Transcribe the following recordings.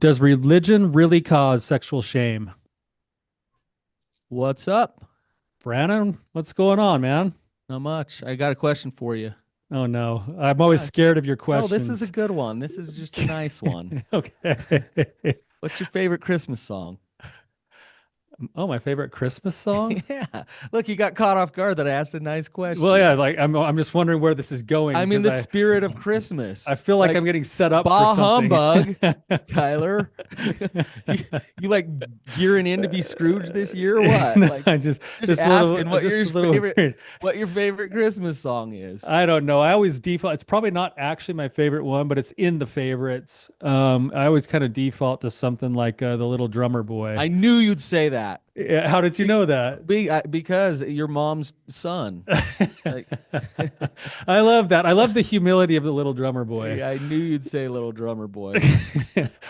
Does religion really cause sexual shame? What's up? Brannon, what's going on, man? Not much. I got a question for you. Oh no, I'm always Yeah. scared of your No, this is a questions. good one. This is just a nice one. Okay. What's your favorite Christmas song? Oh, my favorite Christmas song? Yeah. Look, you got caught off guard that I asked a nice Well, yeah, question. like I'm just wondering where this is going I'm in because the I spirit of I Christmas. feel like I'm Like, getting set up for bah something. humbug, Tyler. You, you like gearing in to be Scrooge this year or what? No, Like, I just just just a little asking what just your a little favorite weird. what your favorite Christmas song is. I don't know. I always default. It's probably not actually my favorite one, but it's in the favorites. I always kind of default to something like the Little Drummer Boy. I knew you'd say that. Yeah, how did you know that? Because your mom's son. Like, I love that. I love the humility of the Little Drummer Boy. I knew you'd say Little Drummer Boy.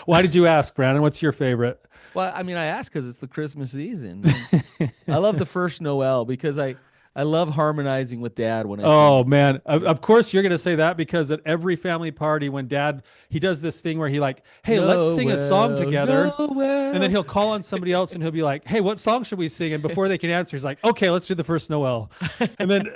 Why did you ask, Brandon? What's your favorite? Well, I mean, I asked because it's the Christmas season, and I love the first Noel because I love harmonizing with Dad when I sing Oh it. man, of course you're gonna say that because at every family party when Dad he does this thing where he like, hey, let's sing a song Noel, together. And then Noel. he'll call on somebody else and he'll be like, "Hey, what song should we sing?" And before they can answer, he's like, "Okay, let's do the first Noel." And then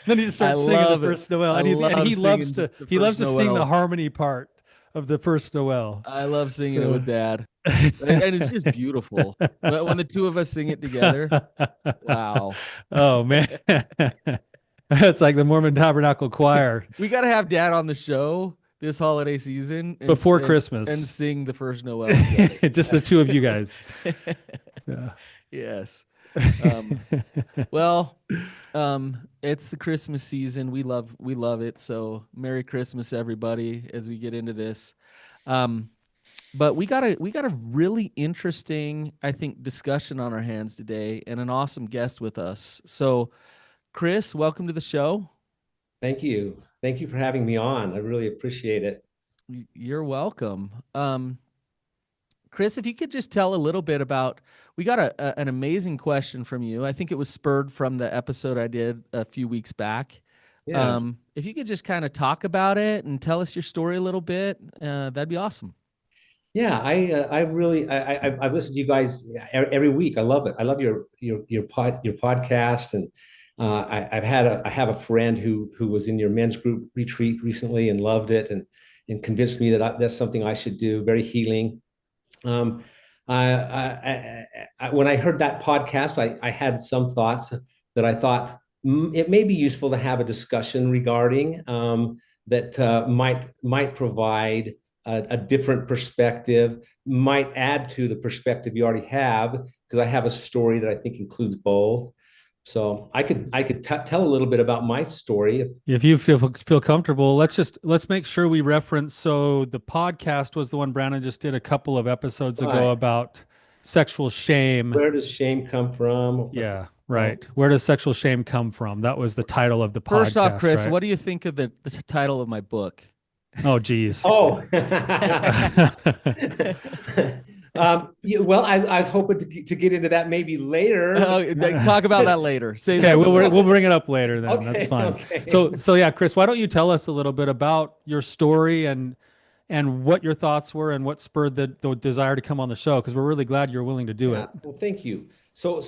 then he just I starts singing the love it. first Noel, I and love he loves singing to the first sing the Noel. harmony part of the first Noel. I love singing it So with Dad, and it's just beautiful. But when the two of us sing it together, wow. oh man. It's like the Mormon Tabernacle Choir We got to have Dad on the show this holiday season before and Christmas. sing the first Noel together. Just the two of you guys. Yeah. Yes. Um, well, it's the Christmas season. We love it. So Merry Christmas, everybody, as we get into this. Um, but we got a really interesting, I think, discussion on our hands today, and an awesome guest with us. So, Chris, welcome to the show. Thank you. Thank you for having me on. I really appreciate it. You're welcome. Chris, if you could just tell a little bit about, we got an amazing question from you. I think it was spurred from the episode I did a few weeks back. Yeah. If you could just kind of talk about it and tell us your story a little bit, that'd be awesome. Yeah, I really I've listened to you guys every week. I love it. I love your podcast, and I have a friend who was in your men's group retreat recently and loved it, and convinced me that that's something I should do. Very healing. Um, when I heard that podcast, I had some thoughts that I thought it may be useful to have a discussion regarding that might provide a different perspective, might add to the perspective you already have, because I have a story that I think includes both. So I could tell a little bit about my story. If you feel comfortable, let's make sure we reference. So the podcast was the one Brandon just did a couple of episodes ago Right. about sexual shame. Where does shame come from? Yeah, Oh, right. Where does sexual shame come from? That was the title of the First off, podcast, Chris, right? what do you think of the title of my book? Oh, geez. oh. Well, I was hoping to get into that maybe later. Talk about that later. Save Okay, that for later. we'll bring it up later then. That's Okay, fine. okay. So yeah, Chris, why don't you tell us a little bit about your story and what your thoughts were and what spurred the desire to come on the show? Because we're really glad you're willing to do Yeah. it. Well, thank you. So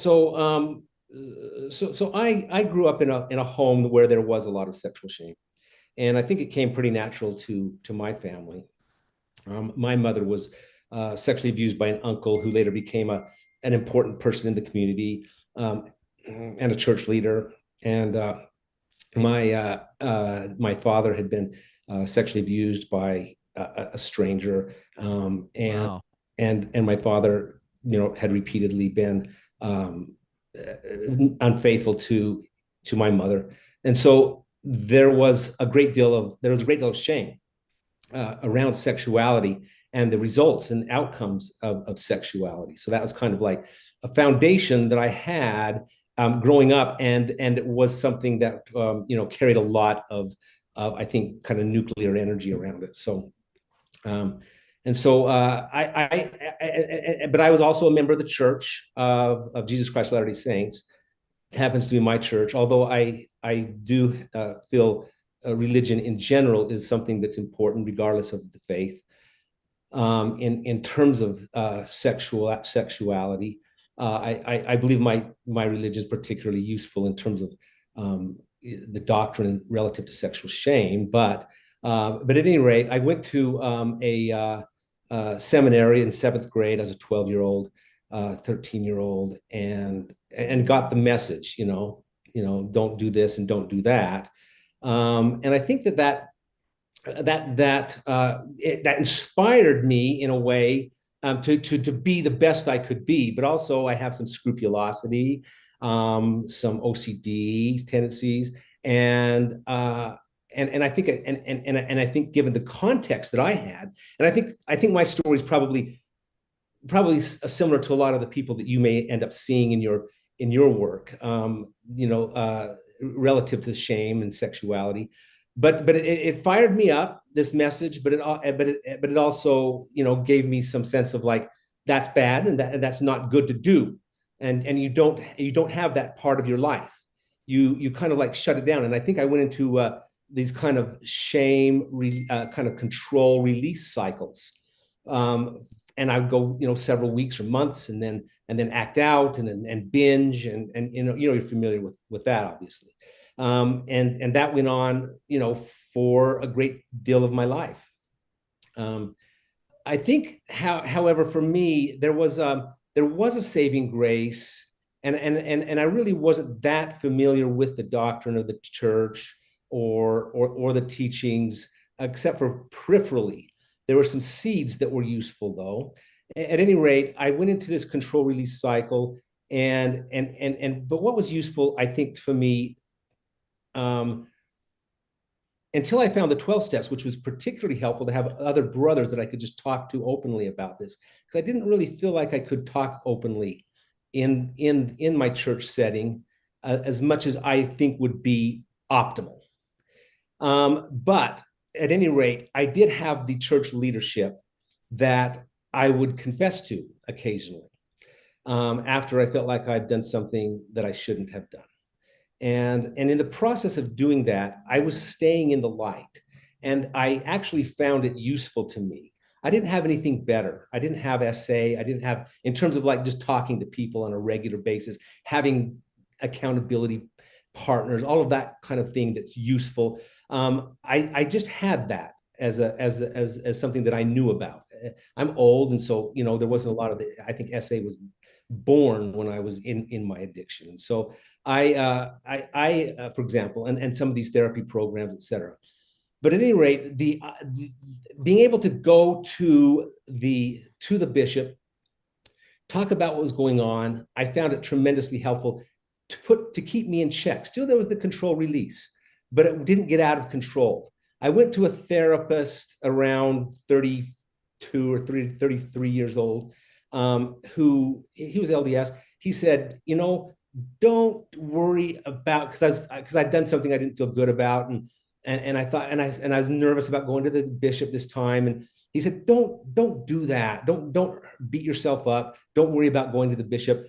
I grew up in a home where there was a lot of sexual shame, and I think it came pretty natural to my family. My mother was sexually abused by an uncle who later became an important person in the community, and a church leader. And my father had been sexually abused by a stranger, and Wow. and my father, had repeatedly been unfaithful to my mother, and so there was a great deal of shame around sexuality and the results and outcomes of sexuality. So that was kind of like a foundation that I had growing up, and it was something that carried a lot of I think kind of nuclear energy around it. So and so but I was also a member of the Church of Jesus Christ of Latter-day Saints. It happens to be my church, although I do feel religion in general is something that's important regardless of the faith. in terms of sexuality. I believe my religion is particularly useful in terms of the doctrine relative to sexual shame. But at any rate, I went to seminary in seventh grade as a 12-year-old, 13-year-old, and got the message, don't do this and don't do that. And I think that inspired me in a way to be the best I could be. But also I have some scrupulosity, some OCD tendencies, and I think I think given the context that I had, and I think my story is probably similar to a lot of the people that you may end up seeing in your work, relative to shame and sexuality. But it fired me up, this message, but it also gave me some sense of like, that's bad and that's not good to do, and you don't have that part of your life. You kind of like shut it down. And I think I went into these kind of shame kind of control release cycles, and I would go several weeks or months, and then act out and binge, and you're familiar with that, obviously. And that went on, for a great deal of my life. I think, however, for me, there was a saving grace, and I really wasn't that familiar with the doctrine of the church or the teachings, except for peripherally. There were some seeds that were useful, though. At any rate, I went into this control release cycle, but what was useful, I think, for me, until I found the 12 steps, which was particularly helpful to have other brothers that I could just talk to openly about this, because I didn't really feel like I could talk openly in my church setting as much as I think would be optimal. But at any rate, I did have the church leadership that I would confess to occasionally, after I felt like I'd done something that I shouldn't have done. And in the process of doing that, I was staying in the light, and I actually found it useful to me. I didn't have anything better. I didn't have SA. I didn't have, in terms of like just talking to people on a regular basis, having accountability partners, all of that kind of thing that's useful. I just had that as something that I knew about. I'm old, and so there wasn't a lot of it. I think SA was born when I was in my addiction. So I for example, and some of these therapy programs, et cetera. But at any rate, the being able to go to the bishop, talk about what was going on, I found it tremendously helpful to keep me in check. Still, there was the control release, but it didn't get out of control. I went to a therapist around 32 or 33 years old, who he was LDS. He said, don't worry about, because I'd done something I didn't feel good about, and I thought, and I was nervous about going to the bishop this time, and he said, don't do that. Don't beat yourself up. Don't worry about going to the bishop.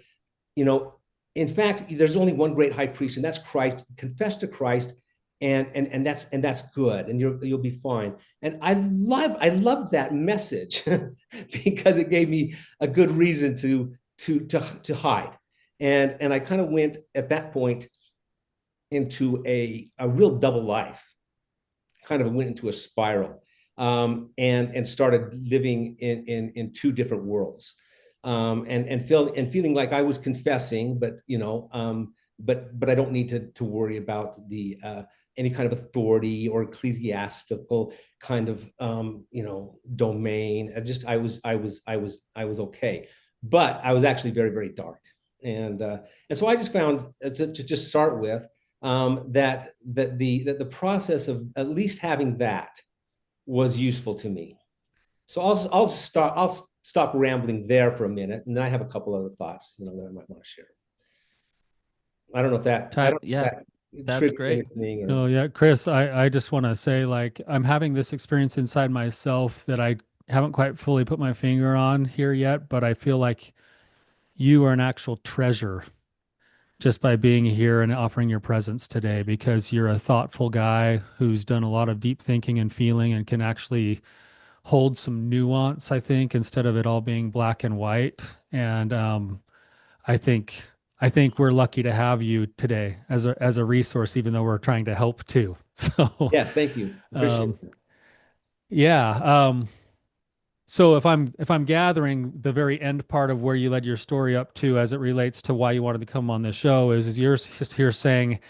In fact, there's only one great high priest, and that's Christ. Confess to Christ, and that's good, and you'll be fine. And I loved that message because it gave me a good reason to hide. And I kind of went at that point into a real double life, kind of went into a spiral, and started living in two different worlds, and feeling like I was confessing, but I don't need to worry about the any kind of authority or ecclesiastical kind of domain. I was okay, but I was actually very, very dark. And so I just found, to just start with, that the process of at least having that was useful to me. So I'll stop rambling there for a minute, and then I have a couple other thoughts that I might want to share. I don't know if that. That's great. No, yeah, Chris, I just want to say, like, I'm having this experience inside myself that I haven't quite fully put my finger on here yet, but I feel like you are an actual treasure just by being here and offering your presence today, because you're a thoughtful guy who's done a lot of deep thinking and feeling and can actually hold some nuance, I think, instead of it all being black and white. And I think I think we're lucky to have you today as a resource, even though we're trying to help too. So Yes, thank you. Appreciate um, it. yeah. So if I'm gathering the very end part of where you led your story up to as it relates to why you wanted to come on this show is you're here saying,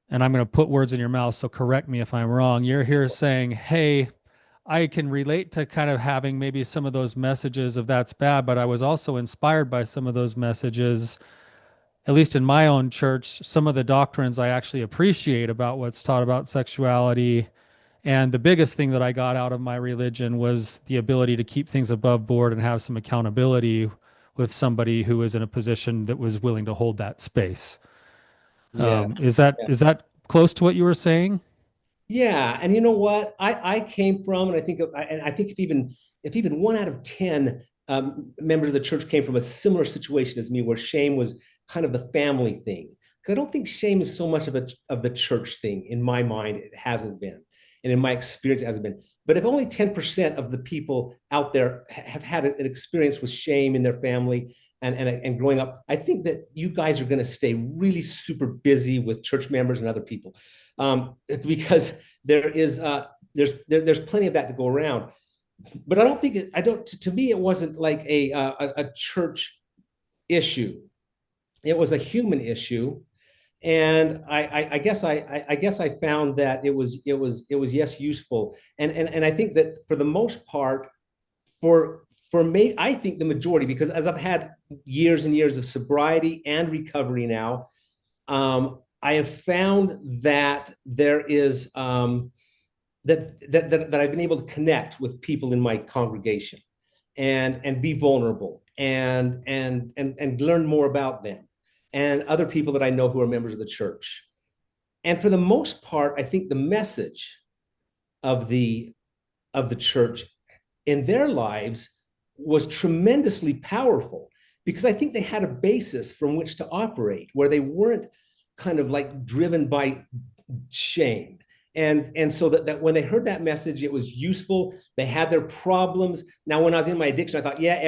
and I'm going to put words in your mouth, so correct me if I'm wrong. You're here saying, hey, I can relate to kind of having maybe some of those messages of that's bad, but I was also inspired by some of those messages, at least in my own church, some of the doctrines I actually appreciate about what's taught about sexuality. And the biggest thing that I got out of my religion was the ability to keep things above board and have some accountability with somebody who was in a position that was willing to hold that space. Is Yes. that close to what you were saying? Yeah, and you know what? I came from, and I think if even 1 out of 10 members of the church came from a similar situation as me, where shame was kind of the family thing. Because I don't think shame is so much of the church thing in my mind. It hasn't been, and in my experience, it hasn't been. But if only 10% of the people out there have had an experience with shame in their family and growing up, I think that you guys are going to stay really super busy with church members and other people, because there's plenty of that to go around. But I don't think I don't. To me, it wasn't like a church issue. It was a human issue, and I guess I found that it was yes, useful, and I think that for the most part, for for me, I think the majority, because as I've had years and years of sobriety and recovery now, I have found that there is that I've been able to connect with people in my congregation and be vulnerable and learn more about them and other people that I know who are members of the church. And for the most part, I think the message of the church in their lives was tremendously powerful, because I think they had a basis from which to operate, where they weren't kind of like driven by shame. And so that when they heard that message, it was useful. They had their problems. Now, when I was in my addiction, I thought, yeah,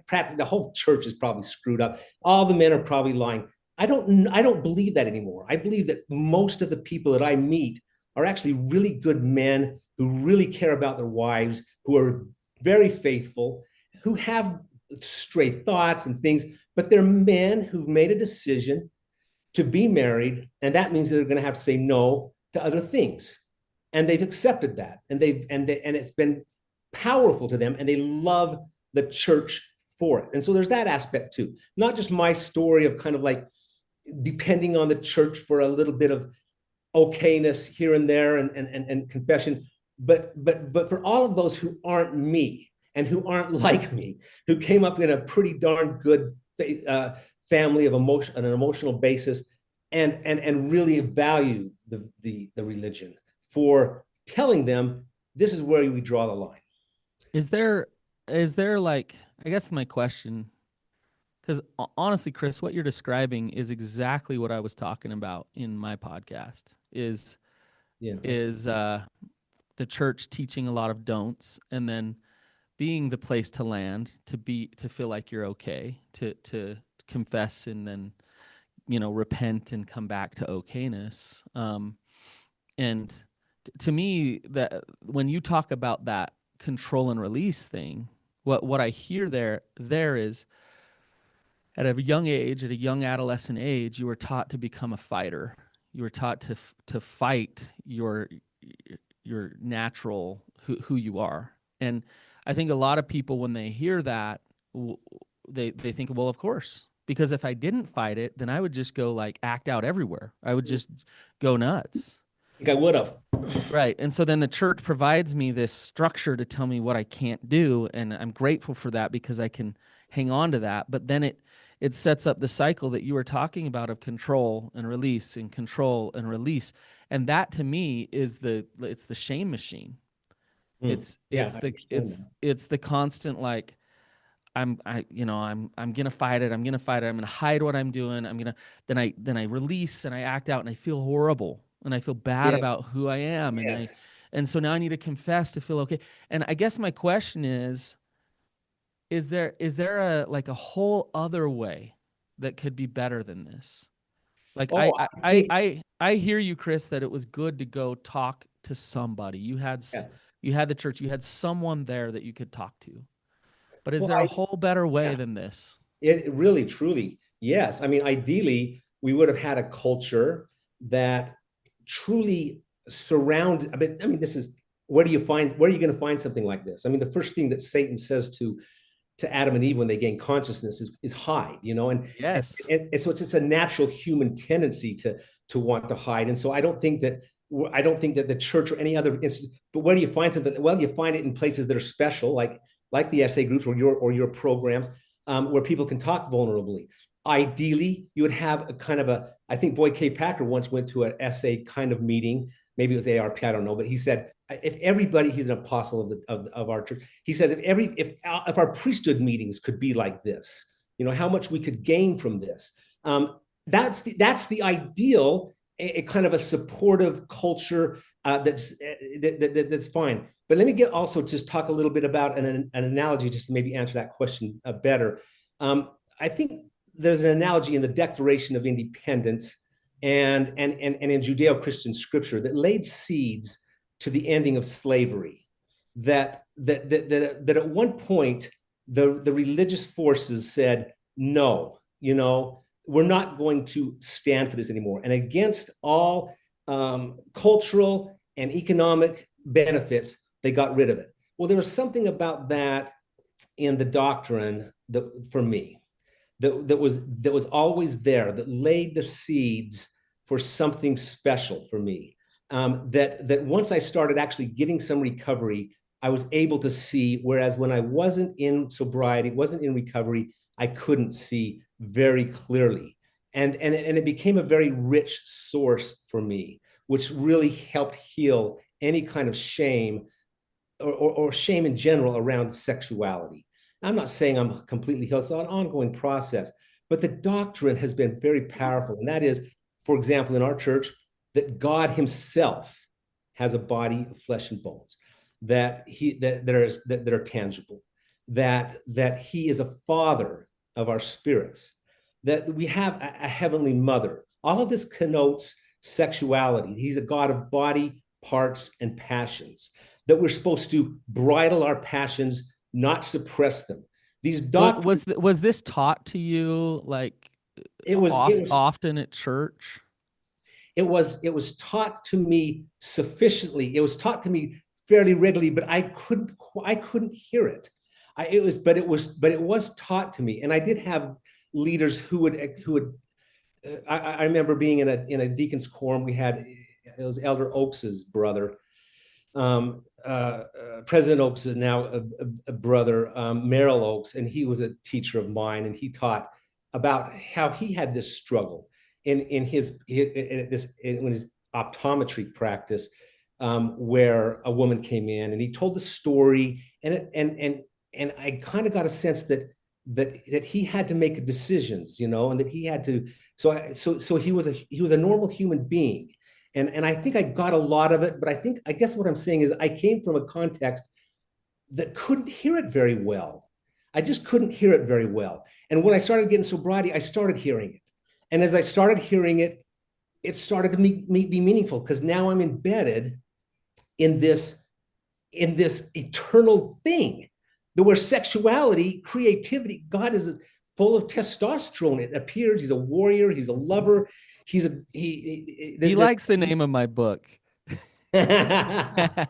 practically the whole church is probably screwed up. All the men are probably lying. I don't believe that anymore. I believe that most of the people that I meet are actually really good men who really care about their wives, who are very faithful, who have stray thoughts and things, but they're men who've made a decision to be married, and that means they're going to have to say no to other things, and they've accepted that, and it's been powerful to them, and they love the church for it. And so there's that aspect too, not just my story of kind of like depending on the church for a little bit of okayness here and there and confession, but for all of those who aren't me and who aren't like me, who came up in a pretty darn good uh, family of an emotional basis, and really value the religion for telling them this is where we draw the line. Is there like, I guess my question, because honestly, Chris, what you're describing is exactly what I was talking about in my podcast. Yeah, Is the church teaching a lot of don'ts, and then being the place to land, to feel like you're okay, to confess, and then repent and come back to okayness. And to me, that when you talk about that control and release thing, what I hear there is, at a young age, at a young adolescent age, you were taught to become a fighter. You were taught to fight your natural who you are. And I think a lot of people, when they hear that, they think, well, of course, because if I didn't fight it, then I would just go like act out everywhere. I would just go nuts. I think I would have. Right. And so then the church provides me this structure to tell me what I can't do, and I'm grateful for that because I can hang on to that. But then it sets up the cycle that you were talking about of control and release and control and release. And that to me is it's the shame machine. It's Yeah, it's I the understand that. it's the constant like, I'm gonna fight it. I'm gonna fight it. I'm gonna hide what I'm doing. Then I release and I act out and I feel horrible and I feel bad Yeah, about who I am, and yes. And so now I need to confess to feel okay. And I guess my question is there a like a whole other way that could be better than this? Like Oh, I think, I hear you, Chris, that it was good to go talk to somebody. yeah. You had the church, you had someone there that you could talk to. But is Well, there a whole better way yeah. than this? It really, truly, yes. I mean, ideally, we would have had a culture that truly surround. I mean, this is where do you find where are you going to find something like this? I mean, the first thing that Satan says to Adam and Eve when they gain consciousness is hide, you know, Yes. and so it's a natural human tendency to want to hide, and so I don't think that the church or any other institute. But where do you find something? Well, you find it in places that are special, like the SA groups or your programs, where people can talk vulnerably. Ideally, you would have a kind of a. I think Boyd K. Packer once went to an SA kind of meeting. Maybe it was ARP, I don't know, but he said if everybody, he's an apostle of our church. He says if our priesthood meetings could be like this, you know, how much we could gain from this. That's the ideal, a kind of a supportive culture that's fine. But let me get also just talk a little bit about an analogy just to maybe answer that question better. I think there's an analogy in the Declaration of Independence and in Judeo-Christian scripture that laid seeds to the ending of slavery. That at one point the religious forces said, no, you know, we're not going to stand for this anymore. And against all cultural and economic benefits, they got rid of it. Well, there was something about that in the doctrine that, for me, that was always there, that laid the seeds for something special for me. That once I started actually getting some recovery, I was able to see. Whereas when I wasn't in sobriety, wasn't in recovery, I couldn't see very clearly, and it became a very rich source for me, which really helped heal any kind of shame or shame in general around sexuality. I'm not saying I'm completely healed. It's an ongoing process, but the doctrine has been very powerful. And that is, for example, in our church, that God himself has a body of flesh and bones, that are tangible, that he is a father of our spirits, that we have a heavenly mother. All of this connotes sexuality. He's a God of body, parts, and passions, that we're supposed to bridle our passions, not suppress them. These doctrines. Was this taught to you like It was often at church? it was taught to me sufficiently. It was taught to me fairly regularly, but I couldn't hear it. But it was taught to me, and I did have leaders who would. I remember being in a deacon's quorum. We had it was Elder Oakes's brother. President Oakes is now a brother, Merrill Oakes, and he was a teacher of mine, and he taught about how he had this struggle in his optometry practice, where a woman came in, and he told the story, and I kind of got a sense that he had to make decisions, you know, and that he had to. So he was a normal human being. And I think I got a lot of it, but I guess what I'm saying is I came from a context that couldn't hear it very well. I just couldn't hear it very well. And when I started getting sobriety, I started hearing it. And as I started hearing it, it started to be meaningful, because now I'm embedded in this eternal thing, where sexuality, creativity, God is full of testosterone. It appears he's a warrior, he's a lover. He likes the name of my book. God,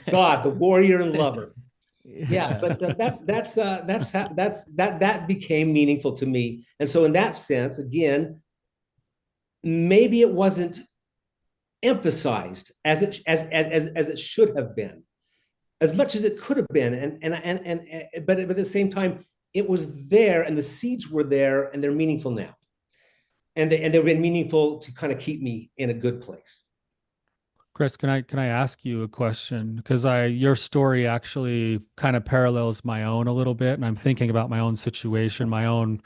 the warrior and lover. Yeah, but that became meaningful to me. And so in that sense, again, maybe it wasn't emphasized as it should have been, as much as it could have been. But at the same time, it was there, and the seeds were there, and they're meaningful now. And they've been meaningful to kind of keep me in a good place. Chris, can I ask you a question? Because your story actually kind of parallels my own a little bit, and I'm thinking about my own situation, my own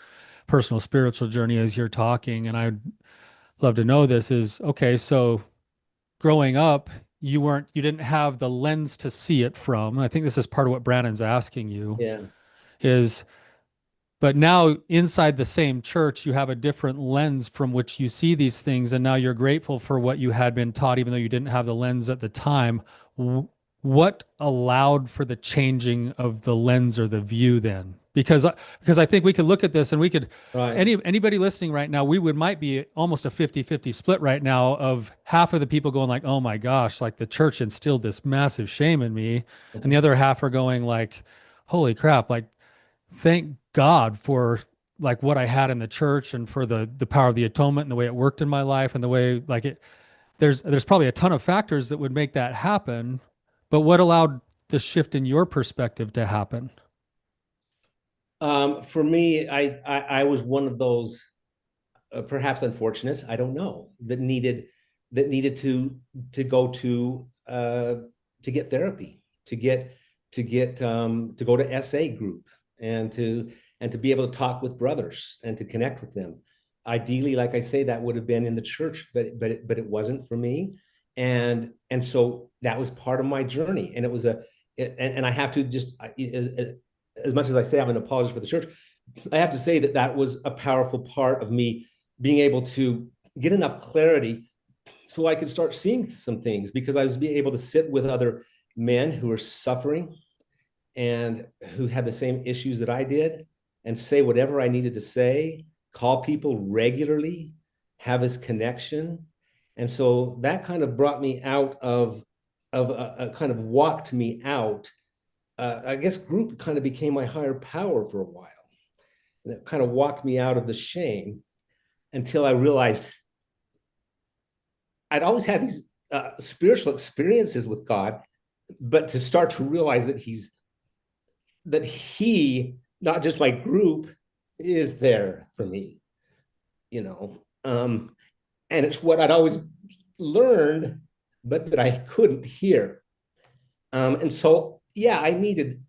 personal spiritual journey as you're talking, and I'd love to know this is okay. So growing up, you didn't have the lens to see it from. I think this is part of what Brannon's asking you Yeah. is, but now inside the same church, you have a different lens from which you see these things. And now you're grateful for what you had been taught, even though you didn't have the lens at the time. What allowed for the changing of the lens or the view then? Because I think we could look at this and we could, Right. anybody listening right now, might be almost a 50-50 split right now of half of the people going like, oh my gosh, like the church instilled this massive shame in me. And the other half are going like, holy crap, like thank God for like what I had in the church and for the power of the atonement and the way it worked in my life and the way like it there's probably a ton of factors that would make that happen, but what allowed the shift in your perspective to happen? For me, I was one of those perhaps unfortunates, I don't know, that needed to go to get therapy, to go to SA group, and to be able to talk with brothers and to connect with them. Ideally, like I say, that would have been in the church, but it wasn't for me, and so that was part of my journey, and it was and I have to just, as much as I say I'm an apologist for the church, I have to say that was a powerful part of me being able to get enough clarity so I could start seeing some things, because I was being able to sit with other men who were suffering and who had the same issues that I did, and say whatever I needed to say, call people regularly, have this connection. And so that kind of brought me out of kind of walked me out. I guess group kind of became my higher power for a while. And it kind of walked me out of the shame until I realized I'd always had these spiritual experiences with God, but to start to realize that he, not just my group, is there for me, you know. And it's what I'd always learned, but that I couldn't hear. And so, yeah, I needed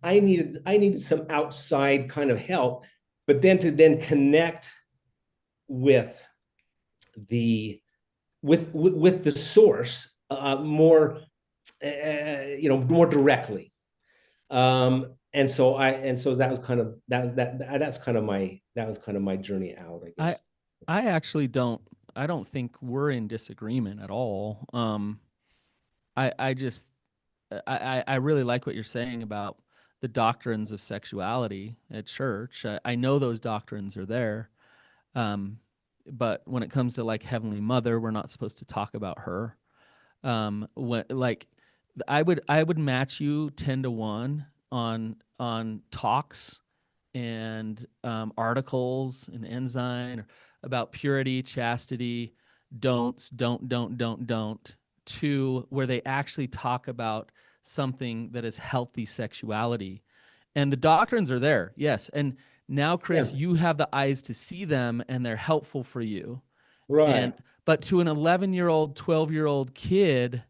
some outside kind of help, but then to connect with the source more, more directly. And so that was kind of my journey out, I I guess. I actually don't think we're in disagreement at all. I just I really like what you're saying about the doctrines of sexuality at church. I know those doctrines are there. Um, but when it comes to like Heavenly Mother, we're not supposed to talk about her. When like I would match you 10 to 1 on talks and articles and Ensign about purity, chastity, don't, to where they actually talk about something that is healthy sexuality. And the doctrines are there, yes. And now, Yeah. Chris, you have the eyes to see them and they're helpful for you. And Right. but to an 11-year-old, 12-year-old kid,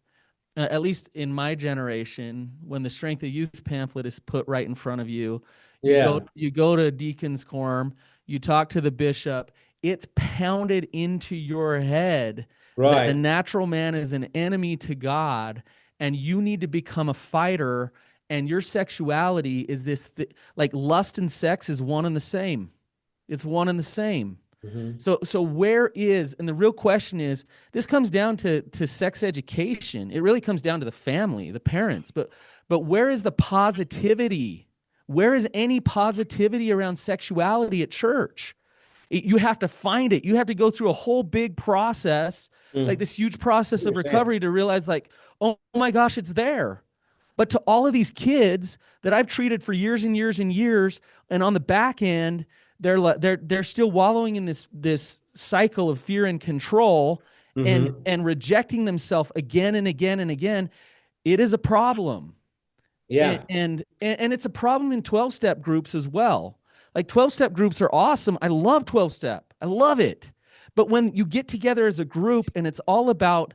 at least in my generation, when the Strength of Youth pamphlet is put right in front of you, Yeah. you go to deacon's quorum, you talk to the bishop, it's pounded into your head that the Right. natural man is an enemy to God and you need to become a fighter, and your sexuality is like lust and sex is one and the same. It's one and the same. Mm-hmm. So where is, and the real question is, this comes down to sex education. It really comes down to the family, the parents. But where is the positivity? Where is any positivity around sexuality at church? You have to find it. You have to go through a whole big process, like Mm. this huge process of Yeah. recovery to realize like, oh my gosh, it's there. But to all of these kids that I've treated for years and years and years, and on the back end, they're still wallowing in this cycle of fear and control, Mm-hmm. and rejecting themselves again and again and again. It is a problem. Yeah. And it's a problem in 12-step groups as well. Like 12-step groups are awesome. I love 12-step. I love it. But when you get together as a group and it's all about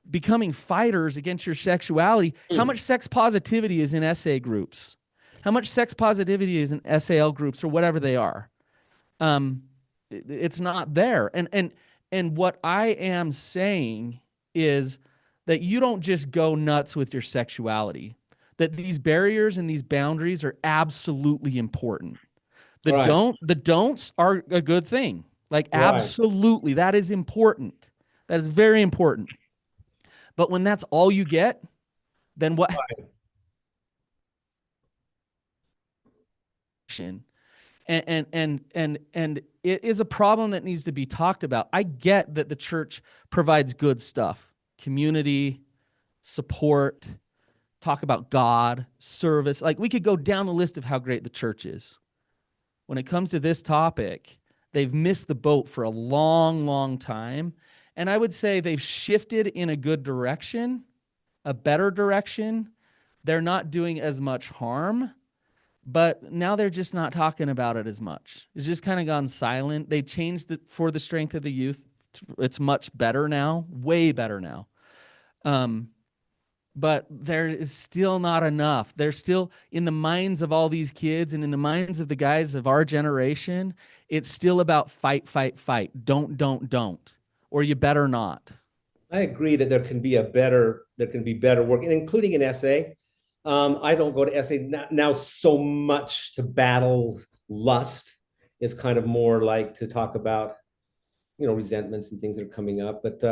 becoming fighters against your sexuality, how Mm. much sex positivity is in SA groups? How much sex positivity is in SAL groups or whatever they are? It's not there. And what I am saying is that you don't just go nuts with your sexuality, that these barriers and these boundaries are absolutely important. Right. The don'ts are a good thing. Like Right. absolutely, that is important. That is very important. But when that's all you get, then what? And it is a problem that needs to be talked about. I get that the church provides good stuff, community, support, talk about God, service. Like we could go down the list of how great the church is. When it comes to this topic, they've missed the boat for a long, long time. And I would say they've shifted in a good direction, a better direction. They're not doing as much harm, but now they're just not talking about it as much. It's just kind of gone silent. They changed it for the strength of the youth. It's much better now, way better now. But there is still not enough. There's still, in the minds of all these kids and in the minds of the guys of our generation, it's still about fight, fight, fight. Don't, or you better not. I agree that there can be better work, and including an essay. I don't go to essay now so much to battle lust. It's kind of more like to talk about, resentments and things that are coming up. But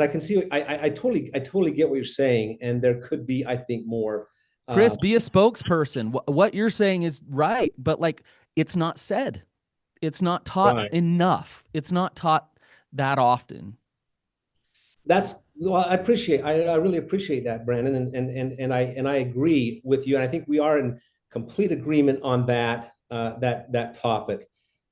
I can see, I totally get what you're saying, and there could be, I think, more. Chris, be a spokesperson. What you're saying is right, but like it's not said. It's not taught Right. enough. It's not taught that often. I really appreciate that, Brandon, and I agree with you, and I think we are in complete agreement on that topic.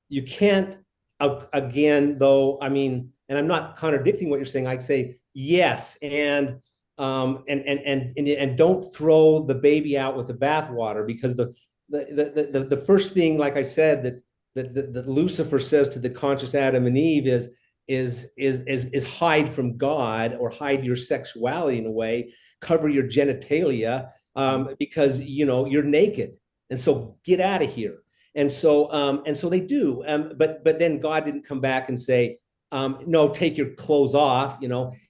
You can't, again, though. I mean, and I'm not contradicting what you're saying. I say yes, and don't throw the baby out with the bathwater, because the first thing, like I said, that Lucifer says to the conscious Adam and Eve is hide from God, or hide your sexuality in a way, cover your genitalia, because you're naked, and so get out of here. And so they do. But then God didn't come back and say, no, take your clothes off.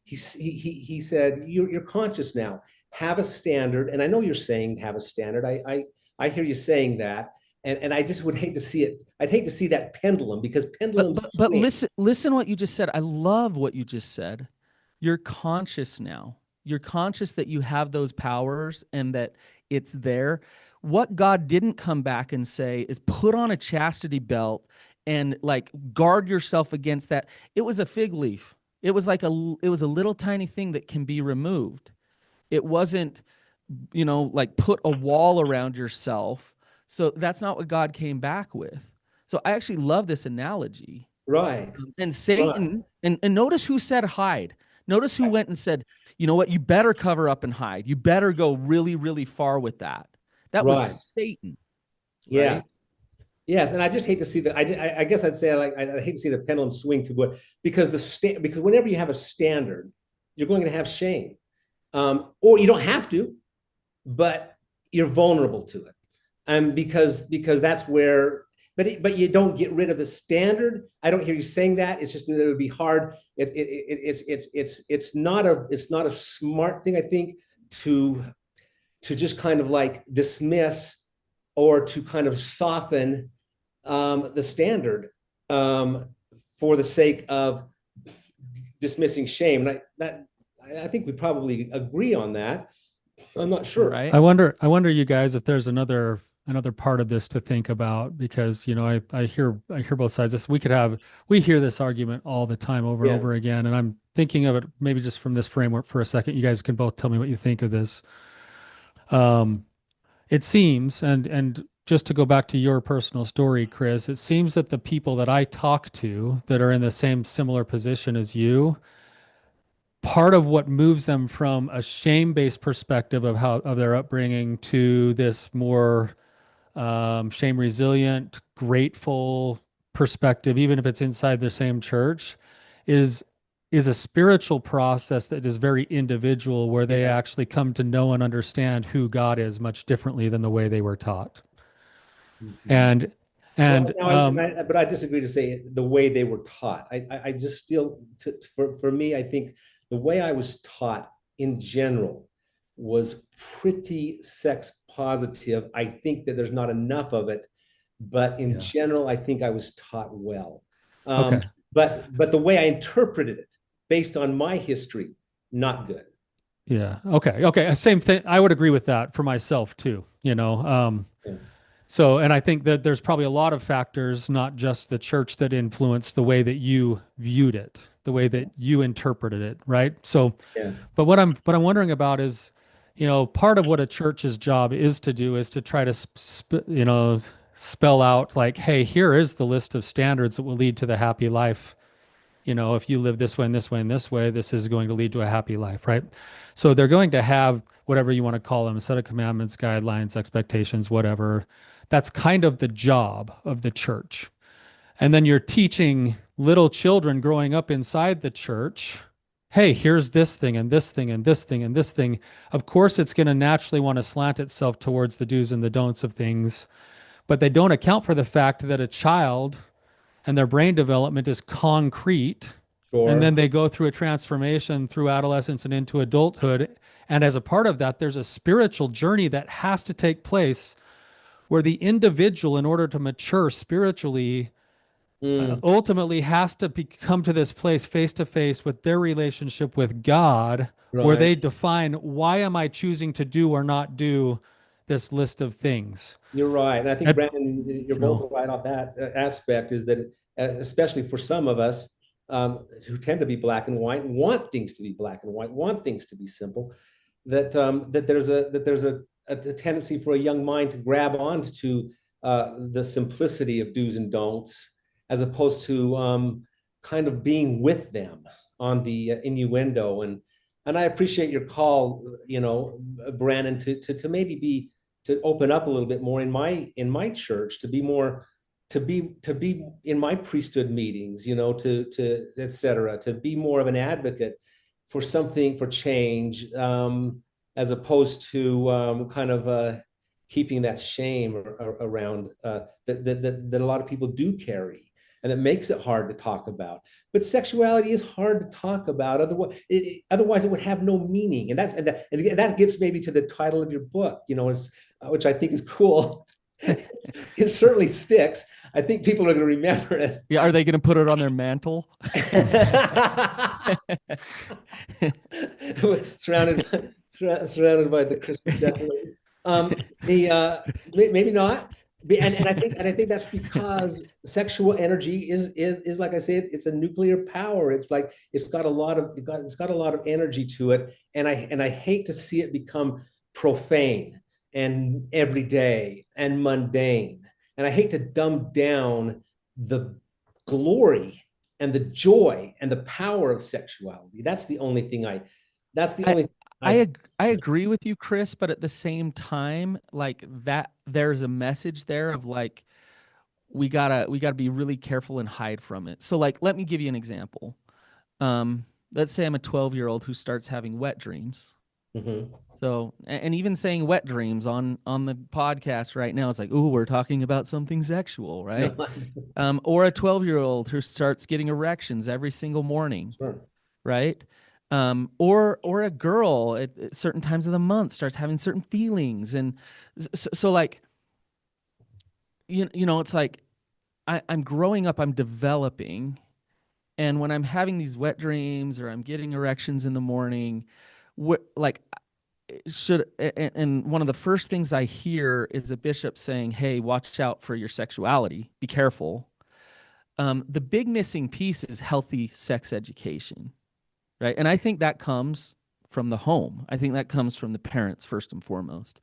He said, you're conscious now. Have a standard. And I know you're saying have a standard. I hear you saying that. And I just would hate to see it. I'd hate to see that pendulum, because pendulums. But listen what you just said. I love what you just said. You're conscious now. You're conscious that you have those powers and that it's there. What God didn't come back and say is put on a chastity belt and like guard yourself against that. It was a fig leaf. It was a little tiny thing that can be removed. It wasn't, like put a wall around yourself. So that's not what God came back with. So I actually love this analogy. Right. And Satan, right. And notice who said hide. Notice who went and said, you know what, you better cover up and hide. You better go really, really far with that. That was Satan. Right? Yes. Yes. And I just hate to see that. I guess I'd say I hate to see the pendulum swing to what, because because whenever you have a standard, you're going to have shame. Or you don't have to, but you're vulnerable to it. Because that's where, but you don't get rid of the standard. I don't hear you saying that. It's just that it would be hard. It's not a smart thing, I think, to just kind of like dismiss or to kind of soften the standard for the sake of dismissing shame. And I think we probably agree on that. I'm not sure. Right. I wonder, you guys, if there's another part of this to think about, because I hear both sides. We hear this argument all the time, over and over again, and I'm thinking of it maybe just from this framework for a second. You guys can both tell me what you think of this. It seems, and just to go back to your personal story, Chris, it seems that the people that I talk to that are in the same similar position as you, part of what moves them from a shame-based perspective of their upbringing to this more shame resilient, grateful perspective, even if it's inside the same church, is a spiritual process that is very individual, where they actually come to know and understand who God is much differently than the way they were taught. Mm-hmm. But I disagree to say the way they were taught. I just still, for me, I think the way I was taught in general was pretty sex positive. I think that there's not enough of it, but in Yeah. general, I think I was taught well. Okay. But the way I interpreted it, based on my history, not good. Yeah. Okay. Okay. Same thing. I would agree with that for myself too, you know. Yeah. So, and I think that there's probably a lot of factors, not just the church, that influenced the way that you viewed it, the way that you interpreted it, right? So, Yeah. but what I'm wondering about is, you know, part of what a church's job is to do is to try to, you know, spell out like, hey, here is the list of standards that will lead to the happy life. You know, if you live this way and this way and this way, this is going to lead to a happy life, right? So they're going to have whatever you want to call them, a set of commandments, guidelines, expectations, whatever. That's kind of the job of the church. And then you're teaching little children growing up inside the church, hey, here's this thing and this thing and this thing and this thing. Of course, it's going to naturally want to slant itself towards the do's and the don'ts of things, but they don't account for the fact that a child and their brain development is concrete. And Sure. then they go through a transformation through adolescence and into adulthood. And as a part of that, there's a spiritual journey that has to take place where the individual, in order to mature spiritually, Mm, ultimately has to come to this place face to face with their relationship with God, where right. they define, why am I choosing to do or not do this list of things? You're right. And I think, And, Brandon, you're you both know, right on that aspect is that, especially for some of us who tend to be black and white and want things to be black and white, want things to be simple, that there's a tendency for a young mind to grab onto the simplicity of do's and don'ts, as opposed to kind of being with them on the innuendo. And I appreciate your call, you know, Brannon, to maybe be to open up a little bit more in my church, to be more to be in my priesthood meetings, you know, to et cetera, to be more of an advocate for something, for change, as opposed to kind of keeping that shame around that a lot of people do carry, and that makes it hard to talk about. But sexuality is hard to talk about. Otherwise, it would have no meaning. And that gets maybe to the title of your book, you know, which I think is cool. It certainly sticks. I think people are going to remember it. Yeah, are they going to put it on their mantle? surrounded by the Christmas decoration. Maybe not. And I think that's because sexual energy is like I said, it's a nuclear power. It's like it's got a lot of energy to it, and I hate to see it become profane and everyday and mundane. And I hate to dumb down the glory and the joy and the power of sexuality. That's the only thing I agree with you, Chris, but at the same time, like that, there's a message there of like we gotta be really careful and hide from it. So like, let me give you an example. Let's say I'm a 12-year-old who starts having wet dreams. Mhm. So, and even saying wet dreams on the podcast right now, it's like, oh, we're talking about something sexual, right? Or a 12-year-old who starts getting erections every single morning, Sure. right? Or a girl at certain times of the month starts having certain feelings, and so like you know, it's like I'm growing up, I'm developing, and when I'm having these wet dreams or I'm getting erections in the morning, like should and one of the first things I hear is a bishop saying, "Hey, watch out for your sexuality. Be careful." The big missing piece is healthy sex education, right? And I think that comes from the home. I think that comes from the parents first and foremost.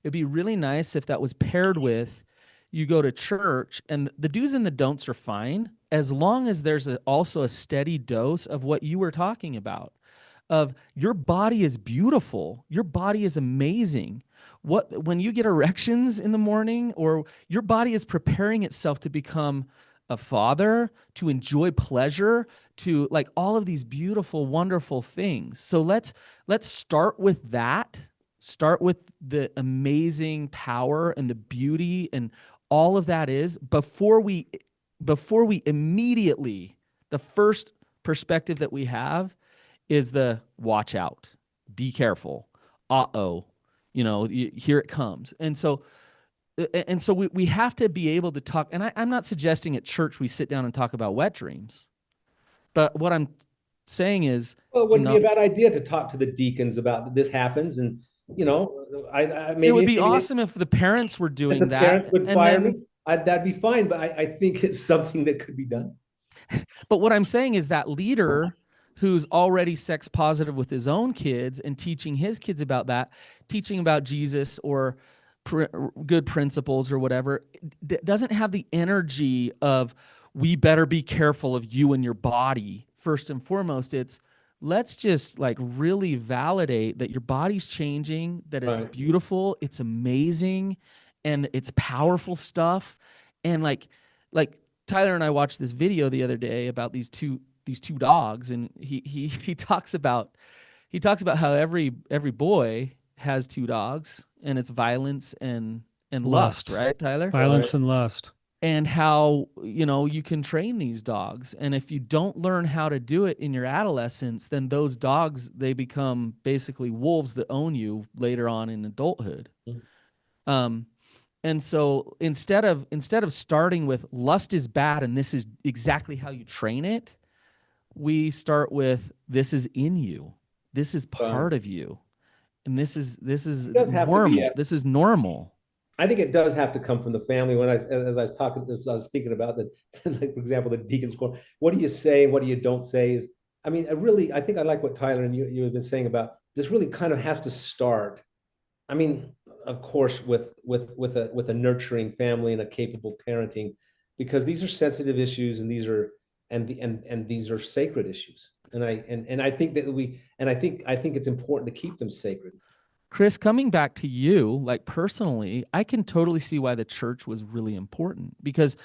It'd be really nice if that was paired with you go to church and the do's and the don'ts are fine as long as there's also a steady dose of what you were talking about of your body is beautiful, your body is amazing. What when you get erections in the morning or your body is preparing itself to become a father, to enjoy pleasure, to like all of these beautiful wonderful things. So let's start with that. Start with the amazing power and the beauty and all of that is before we immediately, the first perspective that we have is the watch out, be careful, uh-oh, here it comes. And so we have to be able to talk. And I'm not suggesting at church we sit down and talk about wet dreams, but what I'm saying is, Well, it wouldn't be a bad idea to talk to the deacons about this happens, and I it would maybe be maybe awesome if the parents were if the doing parents that. would And fire me, then, that'd be fine. But I think it's something that could be done. but what I'm saying is that leader who's already sex positive with his own kids and teaching his kids about that, teaching about Jesus or good principles or whatever, doesn't have the energy of, we better be careful of you and your body. First and foremost, it's, let's just like really validate that your body's changing, that it's Right. beautiful, it's amazing, and it's powerful stuff. And like Tyler and I watched this video the other day about these two dogs, and he talks about how every boy has two dogs, and it's violence and lust, Lust, right, Tyler? violence, and lust. And how you can train these dogs, and if you don't learn how to do it in your adolescence, then those dogs, they become basically wolves that own you later on in adulthood. um and so instead of starting with lust is bad and this is exactly how you train it, we start with, this is in you, this is part of you, and this is It does have to be normal, this is normal. I think it does have to come from the family. As I was talking, as I was thinking about that, like for example, the deacons going, "What do you say? What do you don't say?" Is, I mean, I think I like what Tyler and you have been saying about this. Really, kind of has to start. I mean, of course, with a nurturing family and a capable parenting, because these are sensitive issues, and these are sacred issues. And I think that I think it's important to keep them sacred. Chris, coming back to you, like personally, I can totally see why the church was really important, because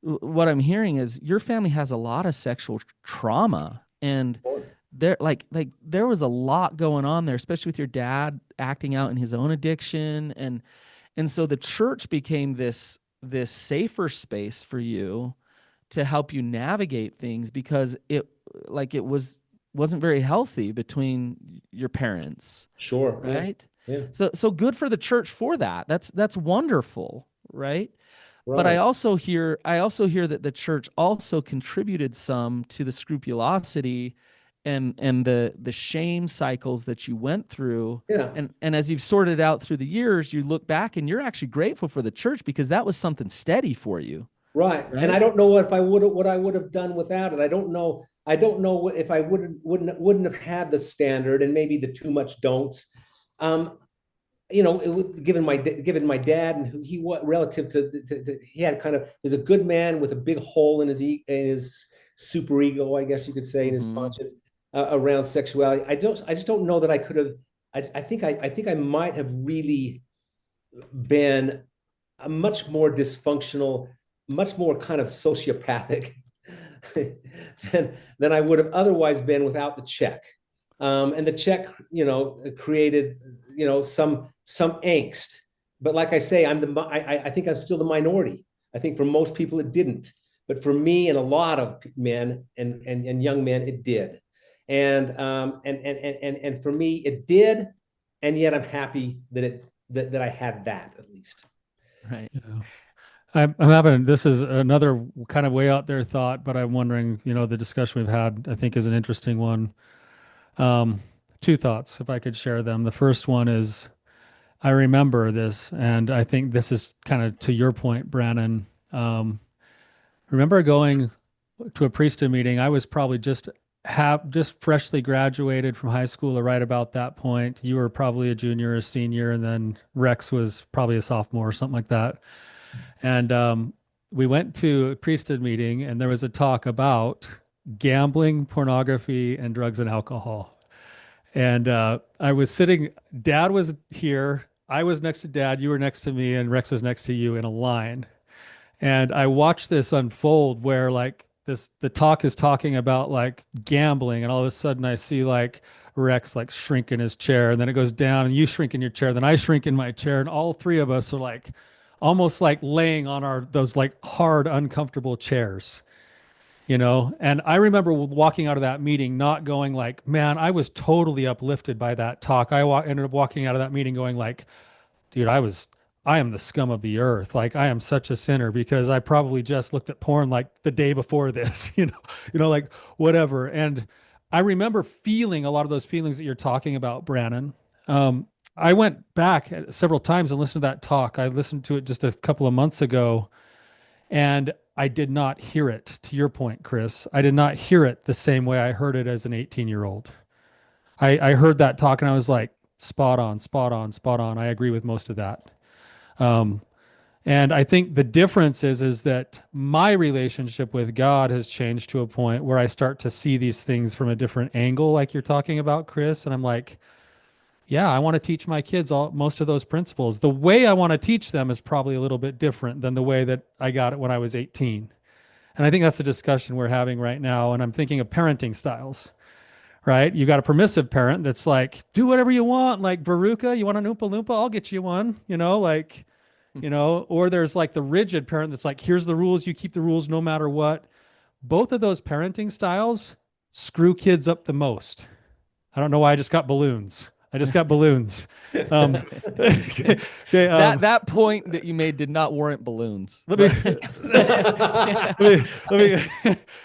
what I'm hearing is your family has a lot of sexual trauma, and there was a lot going on there, especially with your dad acting out in his own addiction, and so the church became this safer space for you to help you navigate things, because it wasn't very healthy between your parents. Sure. Right. Yeah. So good for the church for that. That's wonderful. Right. But I Right. also hear that the church also contributed some to the scrupulosity and the shame cycles that you went through. Yeah. And as you've sorted out through the years, you look back and you're actually grateful for the church, because that was something steady for you. Right. And I Right. don't know what I would have done without it. I don't know. I don't know if I wouldn't have had the standard and maybe the too much don'ts. Um, given my dad and who he was relative to he had kind of was a good man with a big hole in his super ego, I guess you could say, in his Mm-hmm. conscience around sexuality. I just don't know that I could have. I think I might have really been a much more dysfunctional, much more kind of sociopathic than I would have otherwise been without the check. And the check, created, some angst. But like I say, I think I'm still the minority. I think for most people it didn't, but for me and a lot of men and young men, it did. And for me, it did, and yet I'm happy that I had that at least. Right. Yeah. I'm having, this is another kind of way out there thought, but I'm wondering, the discussion we've had, I think, is an interesting one. Um, Two thoughts, if I could share them. The first one is, I remember this, and I think this is kind of to your point, Brannon. Remember going to a priesthood meeting. I was probably just freshly graduated from high school, or right about that point. You were probably a junior or a senior, and then Rex was probably a sophomore or something like that. And we went to a priesthood meeting, and there was a talk about gambling, pornography, and drugs and alcohol. And I was sitting, Dad was here, I was next to Dad, you were next to me, and Rex was next to you in a line. And I watched this unfold where like the talk is talking about like gambling, and all of a sudden I see like Rex like shrink in his chair, and then it goes down, and you shrink in your chair, then I shrink in my chair, and all three of us are like almost like laying on those like hard, uncomfortable chairs, And I remember walking out of that meeting, not going like, man, I was totally uplifted by that talk. Ended up walking out of that meeting going like, dude, I am the scum of the earth. Like I am such a sinner because I probably just looked at porn like the day before this, like whatever. And I remember feeling a lot of those feelings that you're talking about, Brannon. I went back several times and listened to that talk. I listened to it just a couple of months ago, and I did not hear it, to your point, Chris. I did not hear it the same way I heard it as an 18-year-old. I heard that talk and I was like, spot on, spot on, spot on. I agree with most of that. Um, and I think the difference is that my relationship with God has changed to a point where I start to see these things from a different angle, like you're talking about, Chris. And I'm like, yeah, I want to teach my kids most of those principles. The way I want to teach them is probably a little bit different than the way that I got it when I was 18. And I think that's a discussion we're having right now. And I'm thinking of parenting styles, right? You got a permissive parent that's like, do whatever you want. Like, Veruca, you want an Oompa Loompa? I'll get you one, or there's like the rigid parent that's like, here's the rules. You keep the rules no matter what. Both of those parenting styles screw kids up the most. I don't know why I just got balloons. I just got balloons. Okay, that point that you made did not warrant balloons. let me let me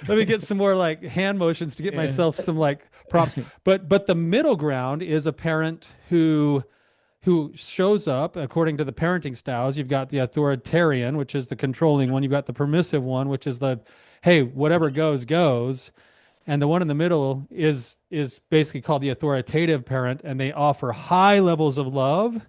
let me get some more like hand motions to get myself some like props. But the middle ground is a parent who shows up according to the parenting styles. You've got the authoritarian, which is the controlling one. You've got the permissive one, which is the, hey, whatever goes goes. And the one in the middle is basically called the authoritative parent, and they offer high levels of love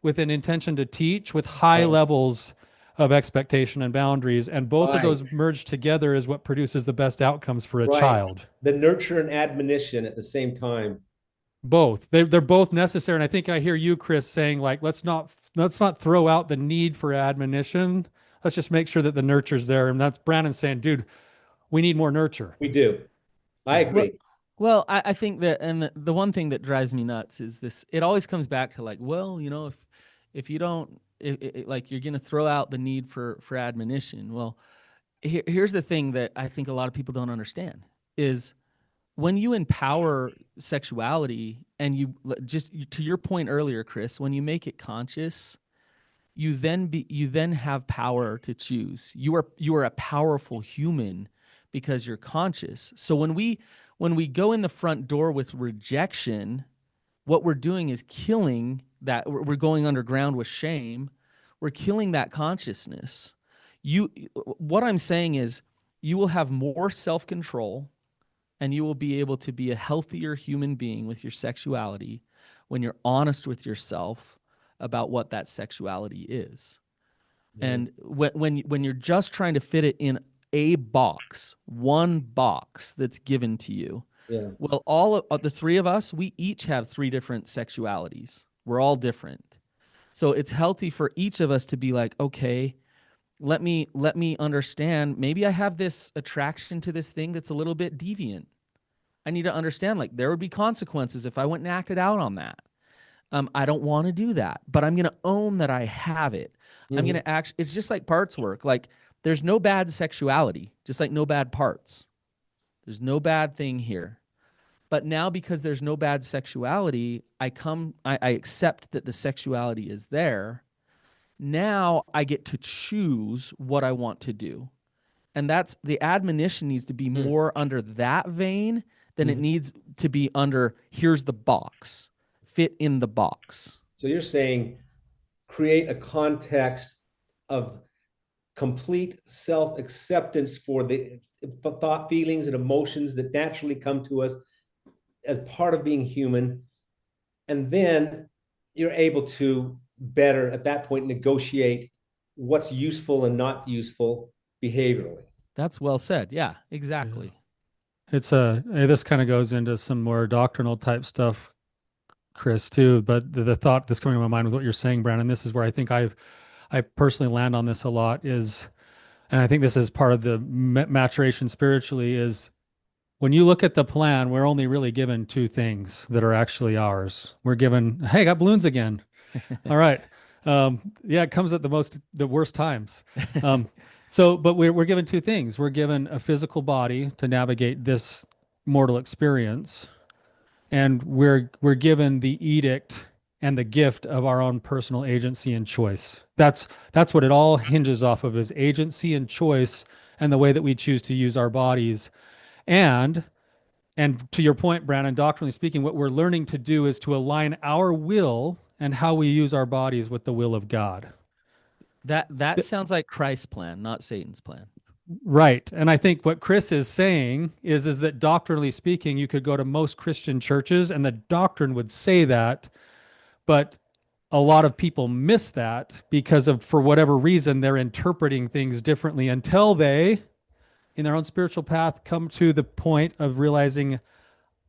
with an intention to teach, with high Right. levels of expectation and boundaries. And both of Right. those merged together is what produces the best outcomes for a Right. child. The nurture and admonition at the same time. Both. They're both necessary. And I think I hear you, Chris, saying like, let's not throw out the need for admonition. Let's just make sure that the nurture's there. And that's Brandon saying, dude, we need more nurture. We do. I Yeah. agree. Well, I think that, and the one thing that drives me nuts is this. It always comes back to like, well, if you don't, like, you're going to throw out the need for admonition. Well, here's the thing that I think a lot of people don't understand is when you empower sexuality and to your point earlier, Chris, when you make it conscious, you then have power to choose. You are a powerful human because you're conscious. So when we go in the front door with rejection, what we're doing is killing that. We're going underground with shame. We're killing that consciousness. What I'm saying is you will have more self-control and you will be able to be a healthier human being with your sexuality when you're honest with yourself about what that sexuality is. Yeah. And when you're just trying to fit it in a box, one box that's given to you. Yeah. Well, all of the three of us, we each have three different sexualities. We're all different. So it's healthy for each of us to be like, okay, let me understand. Maybe I have this attraction to this thing that's a little bit deviant. I need to understand, like, there would be consequences if I went and acted out on that. I don't want to do that, but I'm going to own that I have it. Mm-hmm. I'm going to act. It's just like parts work. Like, there's no bad sexuality, just like no bad parts. There's no bad thing here. But now, because there's no bad sexuality, I accept that the sexuality is there. Now I get to choose what I want to do. And that's the admonition needs to be more under that vein than it needs to be under, here's the box, fit in the box. So you're saying create a context of complete self-acceptance for the thought, feelings, and emotions that naturally come to us as part of being human. And then you're able to better, at that point, negotiate what's useful and not useful behaviorally. That's well said. Yeah, exactly. Yeah. This kind of goes into some more doctrinal type stuff, Chris, too. But the thought that's coming to my mind with what you're saying, Brandon, this is where I think I personally land on this a lot is, and I think this is part of the maturation spiritually, is when you look at the plan, we're only really given two things that are actually ours. We're given, hey, I got balloons again. All right. Yeah, it comes at the worst times. So, but we're given two things. We're given a physical body to navigate this mortal experience, and we're given the edict and the gift of our own personal agency and choice. That's what it all hinges off of, is agency and choice, and the way that we choose to use our bodies. And and to your point, Brannon, doctrinally speaking, what we're learning to do is to align our will and how we use our bodies with the will of God. That sounds like Christ's plan, not Satan's plan. Right. And I think what Chris is saying is that doctrinally speaking, you could go to most Christian churches and the doctrine would say that, but a lot of people miss that because of, for whatever reason, they're interpreting things differently until they, in their own spiritual path, come to the point of realizing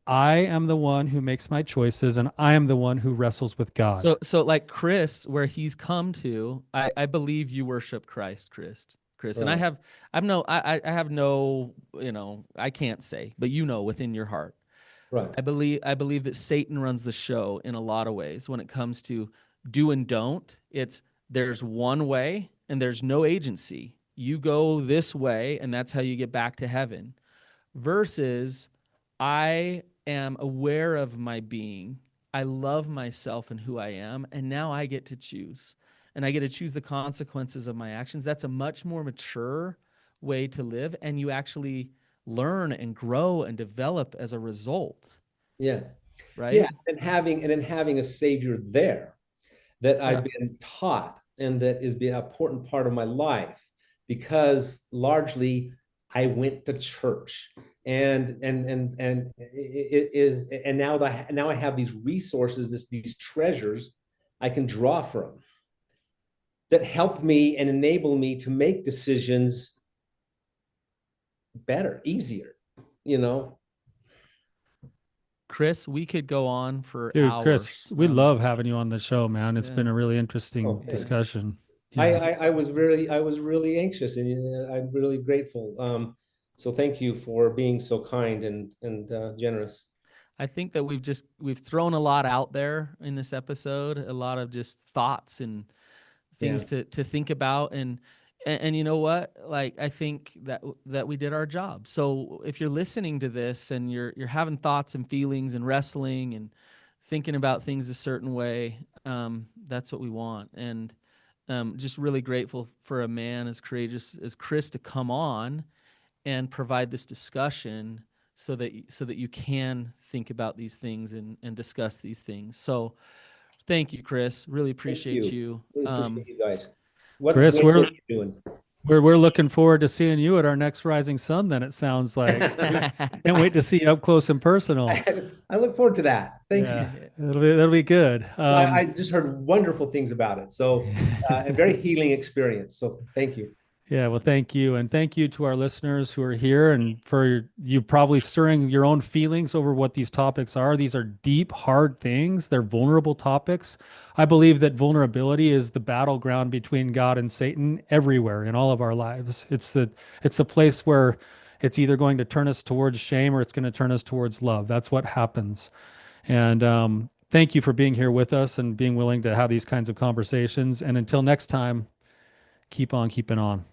I am the one who makes my choices and I am the one who wrestles with God. So like Chris, where he's come to, I believe you worship Christ, Chris, and Right. I have no, I can't say, but within your heart, Right. I believe that Satan runs the show in a lot of ways when it comes to do and don't. There's one way and there's no agency. You go this way and that's how you get back to heaven. Versus I am aware of my being. I love myself and who I am, and now I get to choose. And I get to choose the consequences of my actions. That's a much more mature way to live, and you actually learn and grow and develop as a result, Yeah. Yeah. right? And then having a savior there that Yeah. I've been taught and that is an important part of my life, because largely I went to church and it is, and now I have these resources, these treasures I can draw from that help me and enable me to make decisions better, easier, you know. Chris, we could go on for Dude, Chris, hours. we love having you on the show, man. It's Yeah. been a really interesting Oh, thanks. discussion. I, Yeah. I I was really anxious, and I'm really grateful. So thank you for being so kind and generous. I think that we've thrown a lot out there in this episode, a lot of just thoughts and Yeah, things to think about, and you know what, like I think that we did our job. So if you're listening to this and you're having thoughts and feelings and wrestling and thinking about things a certain way, that's what we want. And just really grateful for a man as courageous as Chris to come on and provide this discussion so that you can think about these things and discuss these things. So thank you, Chris. Really thank appreciate you. you. Really appreciate you guys. What Chris, great work you're doing. we're looking forward to seeing you at our next Rising Sun, then it sounds like. Can't wait to see you up close and personal. I look forward to that. Thank you. Yeah, that'll be good. I just heard wonderful things about it. So, a very healing experience. So, thank you. Yeah, well, thank you. And thank you to our listeners who are here and for you probably stirring your own feelings over what these topics are. These are deep, hard things. They're vulnerable topics. I believe that vulnerability is the battleground between God and Satan everywhere in all of our lives. It's the place where it's either going to turn us towards shame or it's going to turn us towards love. That's what happens. And thank you for being here with us and being willing to have these kinds of conversations. And until next time, keep on keeping on.